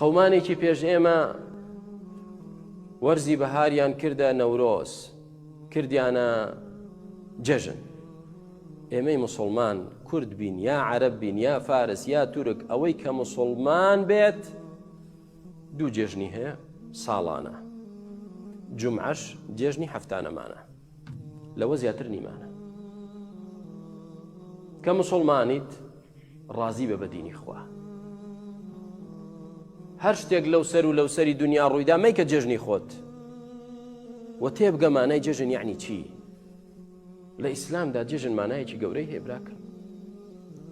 قەومانێکی پێش ئێمە وەرزی بەهاریان کردە نەورۆز، کردیانە جەژن. ئێمەی مسلمان کورد بین یا عەرەب بین یا فارس یا تورک، ئەوەی کە مسلمان بێت دوو جێژنی هەیە ساڵانە، جومعەش جێژنی هەفتانەمانە، لەوە زیاتر نیمانە. کە مسلمانیت ڕازی بە بەدینی خوا، هەر شتێک لەو سەر و لەو سەری دنیا ڕوویدا مەیکە جێژنی خۆت و تێبگە مانای جێژن یعنی چی. لە ئیسلامدا جێژن مانایەکی گەورەی هەیە براکەم.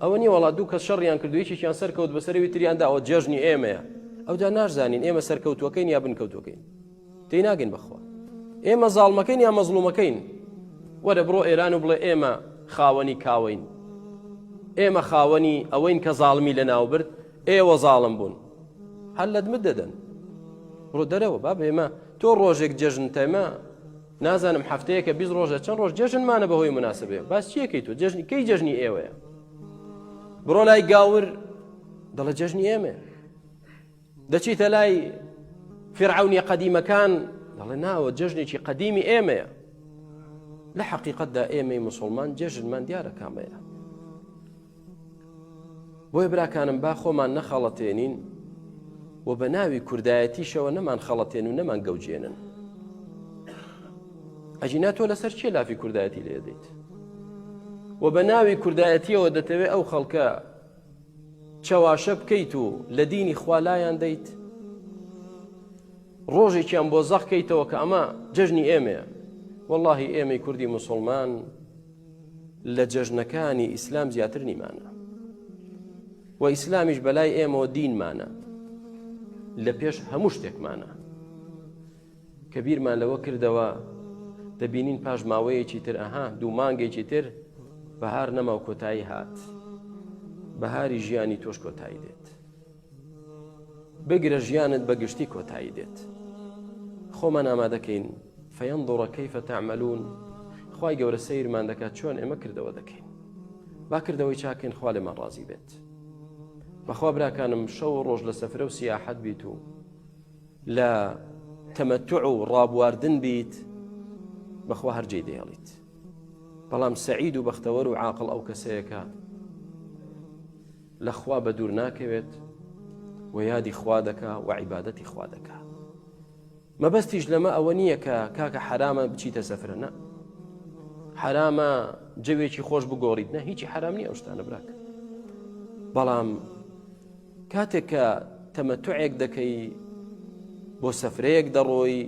ئەوە نیە وڵات دوو کەس شەڕیان کردو یەکێکیان سەرکەوت بەسەرەوەی تریاندا ئەوە جێژنی ئێمەیە. ئەودا نازانین ئێمە سەرکەوتووەکەین یا بنکەوتوەکەین، تێی ناگەین بەخوا. ئێمە زاڵمەکەین یا مەزلومەکەین. وەرە بڕۆ ئێران و بڵێ ئێمە خاوەنی کاوەین، ئێمە خاوەنی ئەوەین کە زاڵمی لە ناو برد، ئێوە زاڵم بوون، هەر لە دمت دەدەن. ڕۆ دەرەوە با بێمە تۆ ڕۆژێک جێژن تەمە نازانم هەفتەیەکە 20 ڕۆژە چەند ڕۆژ جێژنمانە بەهۆی مناسبەیە. باس چیەکەی تۆ جێژنی کەی جێژنی ئێوەیە؟ بڕۆ لای گاور دەڵێ جێژنی ئێمە. دەچیتە لای فرعونی قەدیمەکان دەڵێ ناوە جێژنێکی قەدیمی ئێمەیە. لە حەقیقەتدا ئێمەی مسلمان جێژنمان دیارە کامەیە. بۆیە براکانم با خۆمان نەخەڵەتێنین و بە ناوی کوردایەتیشەوە نەمان خەڵەتێن و نەمان گەوجێنن. ئەجینا تۆ لەسەر چێ لافی کوردایەتی لێ دەیت و بە ناوی کوردایەتیەوە دەتەوێت ئەو خەڵکە چەواشە بکەیت و لە دینی خوا لایان دەیت، ڕۆژێکیان بۆ زەخکەیتەوە کە ئەمە جەژنی ئێمەیە. وەڵڵاهی ئێمەی کوردی موسڵمان لە جەژنەکانی ئیسلام زیاتر نیمانە و ئیسلامیش بەلای ئێمەوە دینمانە لە پێش هەموو شتێکمانە. کە بیرمان لەوە کردەوە دەبینین پاش ماوەیەکی تر ئەها دوو مانگێکی تر بەهار نەما و کۆتایی هات، بەهاری ژیانی تۆش کۆتایی دێت. بگرە ژیانت بەگشتی کۆتایی دێت. خۆمان ئامادەکەین فەینظوڕە کەیفە تەعمەلوون. خوای گەورە سەیرمان دەکات چۆن ئێمە کردەوە دەکەین. با کردەوەی چاکەین خوا لێمان ڕازی بێت. بەخوا براکانم شەو ڕۆژ لە سەفرە و سیاحەت بیت و لە تەمەتوع و ڕابواردن بیت، بەخوا هەرجێی دەیەڵیت. بەڵام سەعید و بەختەوەر و عاقڵ ئەو کەسەیەکە لە خوا بە دوور ناکەوێت و یادی خوا دەکا و عیبادەتی خوا دەکا. مەبەستیش لەمە ئەوە نییە کە کاکە حرامە بچیتە سەفرە، نە حرامە جەوێکی خۆش بگۆڕیت، نە هیچی حرام نییە ئەو شتانە براکە. بەڵام کاتێک کە تەمەتوعێک دەکەی، بۆ سەفرەیەک دەڕۆی،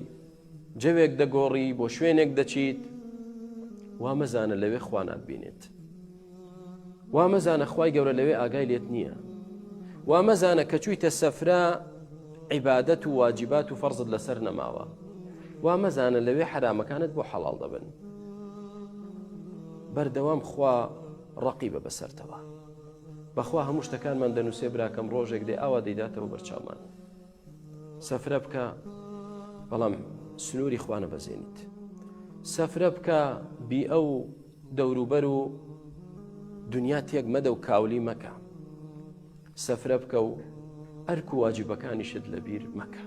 جەوێک دەگۆڕی، بۆ شوێنێک دەچیت، وا مەزانە لەوێ خوا ناتبینێت، وا مەزانە خوای گەورە لەوێ ئاگای لێت نییە، وا مەزانە کە چوویتە سەفرە عیبادەت و واجبات و فەرزت لەسەر نەماوە، وا مەزانە لەوێ حرامەکانت بۆ حەڵاڵ دەبن. بەردەوام خوا ڕەقیبە بەسەرتەوە. بەخوا هەموو شتەکانمان دەنووسێ براکەم، ڕۆژێک دێ ئاوا دەیداتەوە بەرچاومان. سەفرە بکە بەڵام سنووری خوا نەبەزێنیت. سەفرە بکە بی ئەو دەوروبەر و دنیا تێک مەدە و کاولی مەکە. سەفرە بکە و ئەرک و واجبەکانیشت لەبیر مەکە.